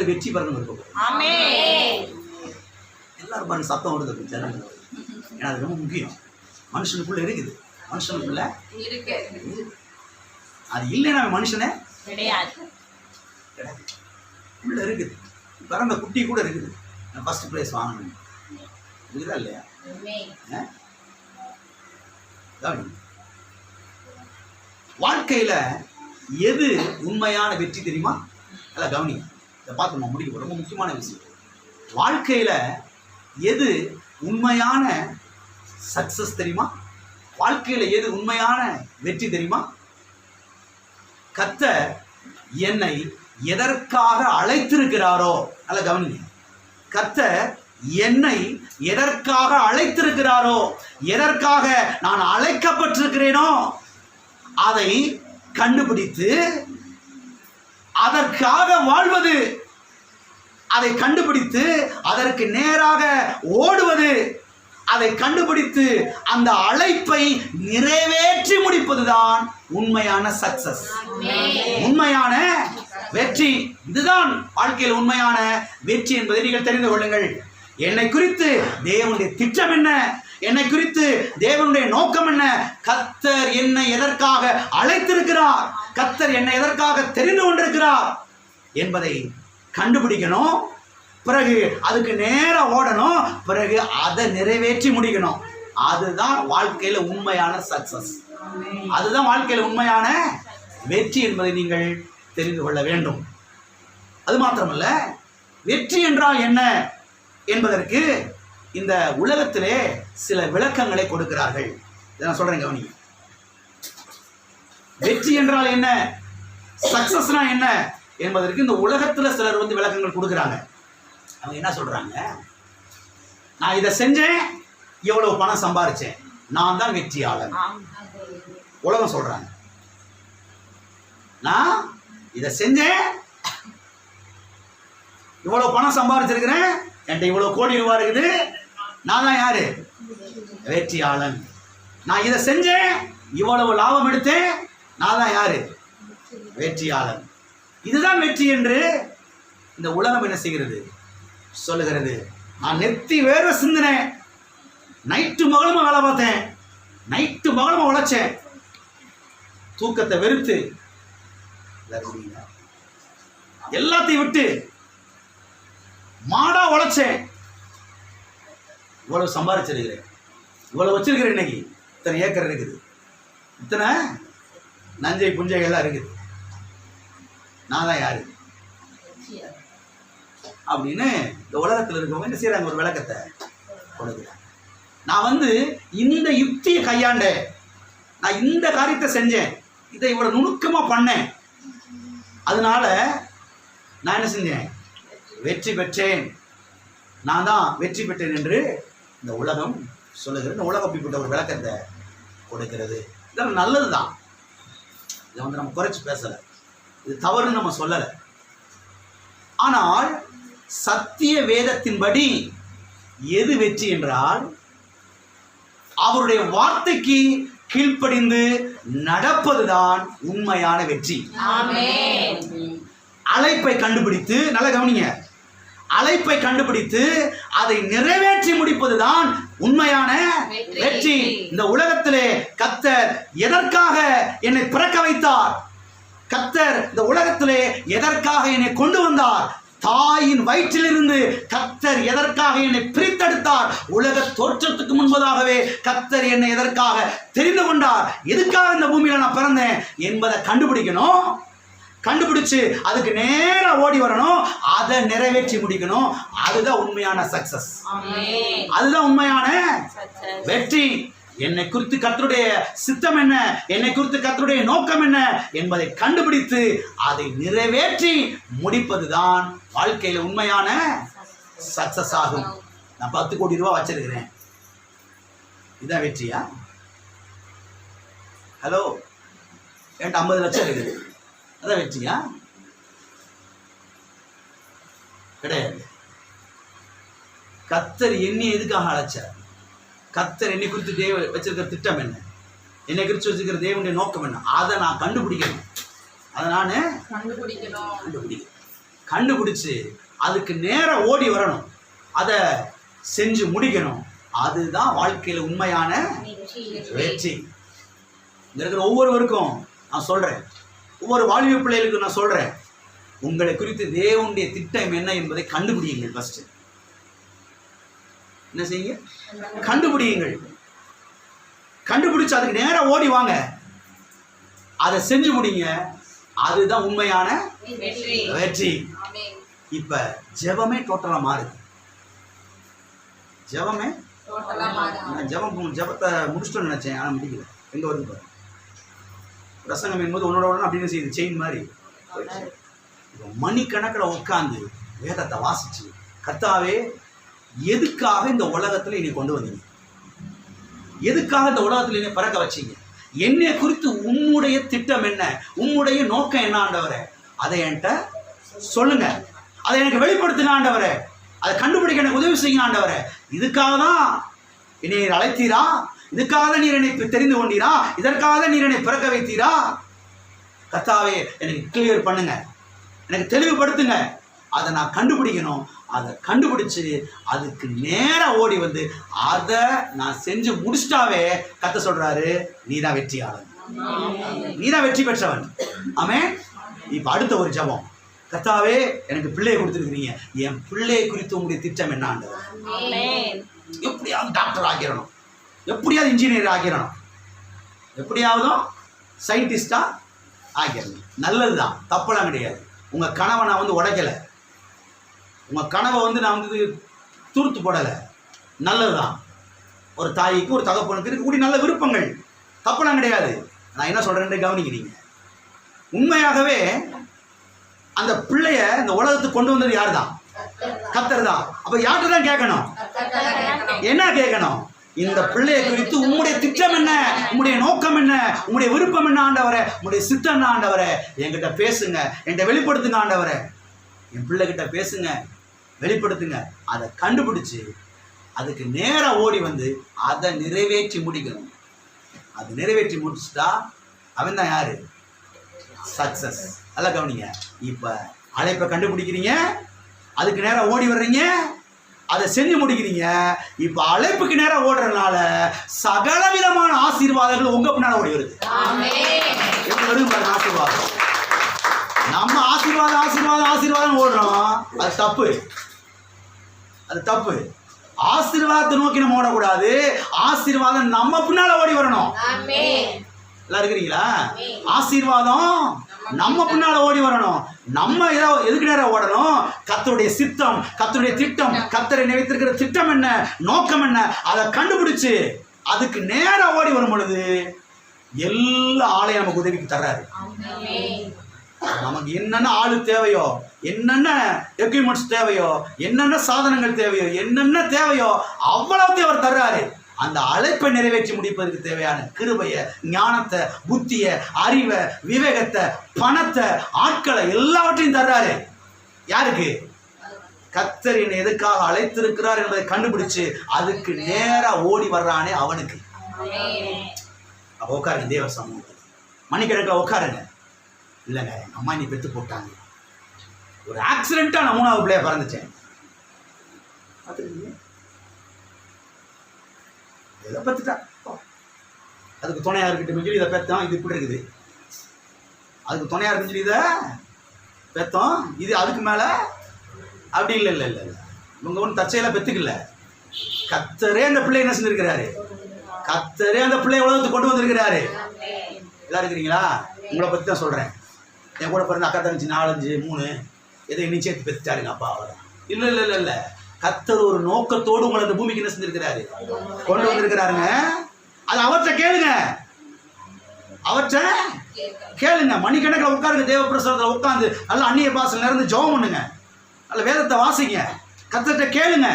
வெற்றி பெறணும் இருக்கும். எல்லாரும் பாருங்க சத்தம் வருது ஜனங்கள். ஏன்னா அது ரொம்ப முக்கியம். மனுஷனுக்குள்ள இருக்குது, மனுஷனுக்குள்ள அது இல்லைன்னா மனுஷனே கிடையாது. உள்ள இருக்குது. பிறந்த குட்டி கூட இருக்குது. நான் ஃபர்ஸ்ட் பிரைஸ் வாங்கணும் இருக்குதா இல்லையா? வாழ்க்கையில எது உண்மையான வெற்றி தெரியுமா? நல்லா கவனிங்க. இதை பார்த்து நம்ம முடிக்க ரொம்ப முக்கியமான விஷயம். வாழ்க்கையில எது உண்மையான சக்சஸ் தெரியுமா? வாழ்க்கையில எது உண்மையான வெற்றி தெரியுமா? கர்த்தர் என்னை எதற்காக அழைத்திருக்கிறாரோ, நல்லா கவனிங்க. கர்த்தர் என்னை எதற்காக அழைத்திருக்கிறாரோ, எதற்காக நான் அழைக்கப்பட்டிருக்கிறேனோ அதை கண்டுபிடித்து அதற்காக வாழ்வது, அதை கண்டுபிடித்து அதற்கு நேராக ஓடுவது, அதை கண்டுபிடித்து அந்த அழைப்பை நிறைவேற்றி முடிப்பதுதான் உண்மையான சக்சஸ், உண்மையான வெற்றி. இதுதான் வாழ்க்கையில் உண்மையான வெற்றி என்பதை நீங்கள் தெரிந்து கொள்ளுங்கள். என்னை குறித்து தேவனுடைய திட்டம் என்ன, என்னை குறித்து தேவனுடைய நோக்கம் என்ன, கர்த்தர் என்னை எதற்காக அழைத்திருக்கிறார், கர்த்தர் என்னை எதற்காக தெரிந்து கொண்டிருக்கிறார் என்பதை கண்டுபிடிக்கணும். பிறகு அதுக்கு நேரம் ஓடணும். பிறகு அதை நிறைவேற்றி முடிக்கணும். அதுதான் வாழ்க்கையில உண்மையான சக்சஸ், அதுதான் வாழ்க்கையில உண்மையான வெற்றி என்பதை நீங்கள் தெரிந்து கொள்ள வேண்டும். அது மாத்திரமல்ல, வெற்றி என்றால் என்ன என்பதற்கு இந்த உலகத்திலே சில விளக்கங்களை கொடுக்கிறார்கள். இதை நான் சொல்றேன் கவனிங்க. வெற்றி என்றால் என்ன, சக்சஸ்னா என்ன என்பதற்கு இந்த உலகத்தில் சிலர் விளக்கங்கள் கொடுக்குறாங்க. அவங்க என்ன சொல்றாங்க? நான் இதை செஞ்சேன், எவ்வளவு பணம் சம்பாதிச்சேன், நான் தான் வெற்றியாளன். உலகம் சொல்றாங்க. நான் இதை செஞ்சேன், இவ்வளவு பணம் சம்பாதிச்சிருக்கிறேன், என்கிட்ட இவ்வளவு கோடி ரூபாய் இருக்குது, நான் தான் யாரு? வெற்றியாளன். நான் இதை செஞ்சேன், இவ்வளவு லாபம் எடுத்தேன், நான் தான் யாரு? வெற்றியாளன். இதுதான் வெற்றி என்று இந்த உலகம் என்ன செய்கிறது? சொல்லுகிறது. நான் நெத்தி வேர்வை சிந்தினேன், நைட்டு மகளும் வேலை பார்த்தேன், நைட்டு மகளும் உழைச்சேன், தூக்கத்தை வெறுத்து எல்லாத்தையும் விட்டு மாடா உழைச்சேன், இவ்வளவு சம்பாதிச்சிருக்கிறேன், இவ்வளவு வச்சிருக்கிறேன், இன்னைக்கு இத்தனை ஏக்கர் இருக்குது, இத்தனை நஞ்சை புஞ்சைகள்லாம் இருக்குது, நான் தான் யாரு அப்படின்னு இந்த உலகத்தில் இருக்கவங்க என்ன செய்யறாங்க? ஒரு விளக்கத்தை கொடுக்குறாங்க. நான் இந்த யுக்தியை கையாண்டேன், நான் இந்த காரியத்தை செஞ்சேன், இதை இவ்வளவு நுணுக்கமா பண்ணேன், அதனால நான் என்ன செஞ்சேன்? வெற்றி பெற்றேன், நான் தான் வெற்றி பெற்றேன் என்று இந்த உலகம் சொல்லுகிறது. இந்த உலகம் அப்படிப்பட்ட ஒரு விளக்கத்தை கொடுக்கிறது. இதெல்லாம் நல்லது தான். இதை நம்ம குறைச்சி பேசலை, இது தவறுன்னு நம்ம சொல்லலை. ஆனால் சத்திய வேதத்தின்படி எது வெற்றி என்றால், அவருடைய வார்த்தைக்கு கீழ்ப்படிந்து நடப்பதுதான் உண்மையான வெற்றி. அழைப்பை கண்டுபிடித்து, நல்ல கவனிங்க, அழைப்பை கண்டுபிடித்து அதை நிறைவேற்றி முடிப்பதுதான் உண்மையான வெற்றி. இந்த உலகத்திலே கர்த்தர் எதற்காக என்னை பிறக்க வைத்தார், கர்த்தர் இந்த உலகத்திலே எதற்காக என்னை கொண்டு வந்தார், தாயின் வயிற்றிலிருந்து கர்த்தர் எதற்காக என்னை பிரித்தெடுத்தார், உலக தோற்றத்துக்கு முன்பதாகவே கர்த்தர் என்னை எதற்காக தெரிந்து கொண்டார், எதுக்காக இந்த பூமியில நான் பிறந்தேன் என்பதை கண்டுபிடிக்கணும். கண்டுபிடிச்சு அதுக்கு நேரா ஓடி வரணும், அதை நிறைவேற்றி முடிக்கணும். அதுதான் உண்மையான சக்சஸ், அதுதான் உண்மையான வெற்றி. என்னை குறித்து கர்த்தருடைய சித்தம் என்ன, என்னை குறித்து கர்த்தருடைய நோக்கம் என்ன என்பதை கண்டுபிடித்து அதை நிறைவேற்றி முடிப்பதுதான் வாழ்க்கையில் உண்மையான சக்சஸ் ஆகும். நான் 10 கோடி ரூபாய் வச்சிருக்கிறேன், இதுதான் வெற்றியா? ஹலோ, என்கிட்ட 50 லட்சம் இருக்குது, அதான் வெற்றியா? கிடையாது. கர்த்தர் என்னை எதுக்காக அழைச்சார், கர்த்தர் என்னை குறித்து வச்சிருக்கிற திட்டம் என்ன, என்னை குறித்து வச்சிருக்கிற தேவனுடைய நோக்கம் என்ன, அதை நான் கண்டுபிடிக்கணும். அதை நான் கண்டுபிடிக்கணும். கண்டுபிடிச்சு அதுக்கு நேரா ஓடி வரணும், அதை செஞ்சு முடிக்கணும். அதுதான் வாழ்க்கையில் உண்மையான வெற்றி. இங்க இருக்கிற ஒவ்வொருவருக்கும் நான் சொல்றேன், ஒவ்வொரு வாலிப பிள்ளைகளுக்கும் நான் சொல்றேன், உங்களை குறித்து தேவனுடைய திட்டம் என்ன என்பதை கண்டுபிடியுங்கள். ஃபர்ஸ்ட் என்ன செய்யுங்க? கண்டுபிடியுங்கள். கண்டுபிடிச்சு அதுக்கு நேரா ஓடி வாங்க, அதை செஞ்சு முடிங்க. அதுதான் உண்மையான வெற்றி. இப்ப ஜெபமே டோட்டலா மாறுது. ஜெபமே ஜெபத்தை முடிச்சிட்டோன்னு நினைச்சேன், ஆனா முடிக்கல. எங்க வருது பாரு, பிரசங்கம் என்பது உன்னோட உடனே அப்படின்னு செய்யுது, செயின் மாதிரி. மணிக்கணக்கில் உட்காந்து வேதத்தை வாசிச்சு, கர்த்தாவே எதுக்காக இந்த உலகத்துல என்னை கொண்டு வந்தீங்க, எதுக்காக இந்த உலகத்துல என்னை பிறக்க வச்சீங்க, என்னை குறித்து உம்முடைய திட்டம் என்ன, உம்முடைய நோக்கம் என்ன ஆண்டவரே, அதை என்கிட்ட சொல்லுங்க, அதை எனக்கு வெளிப்படுத்துங்க ஆண்டவரே, அதை கண்டுபிடிக்க எனக்கு உதவி செய்யுங்க ஆண்டவரே. இதுக்காக தான் என்னை அழைத்தீரா, இதுக்காக தான் நீர் என்னை தெரிந்து கொண்டீரா, இதற்காக தான் நீர் என்னை பிறக்க வைத்தீரா, கர்த்தாவே எனக்கு கிளியர் பண்ணுங்க, எனக்கு தெளிவுபடுத்துங்க, அதை நான் கண்டுபிடிக்கணும். அதை கண்டுபிடிச்சு அதுக்கு நேராக ஓடி வந்து அதை நான் செஞ்சு முடிச்சிட்டாவே கர்த்தர் சொல்றாரு, நீதான் வெற்றியாளன், நீதான் வெற்றி பெற்றவன். ஆமென். இப்ப அடுத்த ஒரு ஜெபம், கர்த்தாவே எனக்கு பிள்ளையை கொடுத்துருக்கிறீங்க, என் பிள்ளையை குறித்து உங்களுடைய திட்டம் என்ன ஆண்டவர், எப்படியாவது டாக்டர் ஆகிடணும், எப்படியாவது இன்ஜினியர் ஆகிடணும், எப்படியாவது சயின்டிஸ்டா ஆகிடணும். நல்லதுதான், தப்பெல்லாம் கிடையாது. உங்க கனவை நான் வந்து உடைக்கலை, உங்க கனவை வந்து நான் வந்து தூர்த்து போடலை, நல்லதுதான். ஒரு தாய்க்கு ஒரு தகப்பனுக்கு இருக்கக்கூடிய நல்ல விருப்பங்கள், தப்பெல்லாம் கிடையாது. நான் என்ன சொல்றேன்னு கவனிக்கிறீங்க. உண்மையாகவே அந்த பிள்ளைய இந்த உலகத்துக்கு கொண்டு வந்தது யார் தான்? கர்த்தர் தான். அப்ப யார்கிட்ட தான் கேட்கணும்? என்ன கேட்கணும்? இந்த பிள்ளையை குறித்து உம்முடைய திட்டம் என்ன, உம்முடைய நோக்கம் என்ன, உம்முடைய விருப்பம் என்ன ஆண்டவரே, உம்முடைய சித்தம் என்ன ஆண்டவரே, என்கிட்ட பேசுங்க, என்கிட்ட வெளிப்படுத்துங்க ஆண்டவரே, என் பிள்ளைகிட்ட பேசுங்க, வெளிப்படுத்துங்க. அதை கண்டுபிடிச்சு அதுக்கு நேரா ஓடி வந்து அதை நிறைவேற்றி முடிக்கணும். அது நிறைவேற்றி முடிச்சுட்டா அவன் தான் யாரு? சக்சஸ். நல்லா கவனிங்க. இப்ப அழைப்பை கண்டுபிடிக்கிறீங்க, அதுக்கு நேரம் ஓடி வர்றீங்க, அதை செஞ்சு முடிக்கிறீங்க. இப்ப அழைப்புக்கு நேரம் ஓடுறதுனால சகல விதமான ஆசீர்வாதங்கள் உங்க பின்னால ஓடி வருது. ஆசீர்வாதம் நம்ம ஆசீர்வாதம் ஆசீர்வாதம் ஆசீர்வாதம் ஓடுறோம், அது தப்பு, அது தப்பு. ஆசீர்வாதத்தை நோக்கி நம்ம ஓடக்கூடாது, ஆசீர்வாதம் நம்ம பின்னால ஓடி வரணும். எல்லாம் இருக்கிறீங்களா? ஆசீர்வாதம் நம்ம பின்னால ஓடி வரணும். நம்ம எதுக்கு நேரம் ஓடணும்? கர்த்தருடைய சித்தம், கர்த்தருடைய திட்டம், கர்த்தரை நினைத்திருக்கிற திட்டம் என்ன, நோக்கம் என்ன, அதை கண்டுபிடிச்சு அதுக்கு நேரம் ஓடி வரும் பொழுது எல்லா ஆளையும் நமக்கு உதவிக்கு தர்றாரு. நமக்கு என்னென்ன ஆளு தேவையோ, என்னென்ன எக்யூப்மெண்ட்ஸ் தேவையோ, என்னென்ன சாதனங்கள் தேவையோ, என்னென்ன தேவையோ அவ்வளவுத்தையும் அவர் தர்றாரு. அந்த அழைப்பை நிறைவேற்றி முடிப்பதற்கு தேவையான கிருபையை, ஞானத்தை, புத்தியை, அறிவை, விவேகத்தை, பணத்தை, ஆட்களை எல்லாவற்றையும் தர்றாரு. யாருக்கு? கர்த்தர் என்னை எதுக்காக அழைத்திருக்கிறார் என்பதை கண்டுபிடிச்சு அதுக்கு நேரா ஓடி வர்றானே அவனுக்கு. அப்ப உட்காருங்க தேவ சமூகத்தில், மணிக்கணக்கில் உட்காருங்க. இல்லைங்க எங்கள் அம்மா நீ பெற்று போட்டாங்க, ஒரு ஆக்சிடென்ட்டாக நான் 3வது பிள்ளைய பிறந்துச்சேன், பார்த்துருக்கீங்க, இதை பத்துட்டா அதுக்கு துணையா இருக்கட்டும் சொல்லி இதை பெற்றோம், இது இப்படி இருக்குது, அதுக்கு துணையா இருக்குன்னு சொல்லி இதை பெற்றோம், இது அதுக்கு மேல அப்படி இல்லை இல்லை இல்லை இல்லை. இவங்க ஒன்றும் தச்சையெல்லாம் பெற்றுக்கல, கர்த்தரே அந்த பிள்ளை என்ன செஞ்சிருக்கிறாரு, கர்த்தரே அந்த பிள்ளைய உலகத்துக்கு கொண்டு வந்திருக்கிறாரு. எல்லாம் இருக்கிறீங்களா? உங்களை பற்றி தான் சொல்கிறேன். என் கூட பிறந்த அக்கா தங்கச்சி 4, 5, 3 எதை இன்னும் சேர்த்து பெற்றுட்டாருங்க அப்பா, அவ்வளோதான். இல்லை இல்லை இல்லை இல்லை, கர்த்தர் ஒரு நோக்கத்தோடு உங்களை இந்த பூமிக்கு என்ன செஞ்சிருக்கிறாரு, கொண்டு வந்திருக்கிறாருங்க. அது அவற்றை கேளுங்க, அவற்றை கேளுங்க. மணிக்கணக்கில் உட்காருங்க, தேவ பிரசாதத்தில் உட்காந்து நல்லா அந்நிய பாசல் நிறந்து ஜெபம் பண்ணுங்க, நல்ல வேதத்தை வாசிங்க, கர்த்தர்கிட்ட கேளுங்க.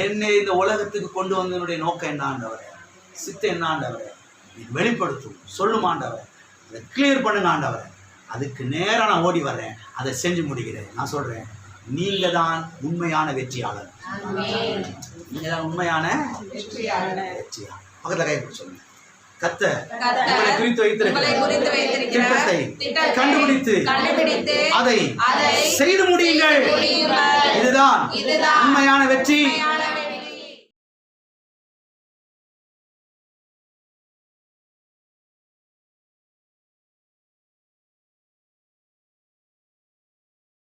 என்னை இந்த உலகத்துக்கு கொண்டு வந்தனுடைய நோக்கம் என்ன ஆண்டவரே, சித்தம் என்ன ஆண்டவரே, வெளிப்படுத்தும் சொல்லும் ஆண்டவரே, அதை கிளியர் பண்ணுங்க ஆண்டவரே. அதுக்கு நேராக நான் ஓடி வர்றேன், அதை செஞ்சு முடிக்கிறேன். நான் சொல்றேன், நீங்க தான் உண்மையான வெற்றியாளர், நீங்க தான் உண்மையான வெற்றியாளர். பக்கத்தில் கை பிடிச்சு சொல்லுங்க. கர்த்தர் கர்த்தர் உங்களை குறித்து உங்களை குறித்து வைத்திருக்கிற திட்டத்தை கண்டுபிடித்து அதை அதை செய்து முடியுங்கள். முடியுங்கள். இதுதான் இதுதான் உண்மையான வெற்றி. உண்மையான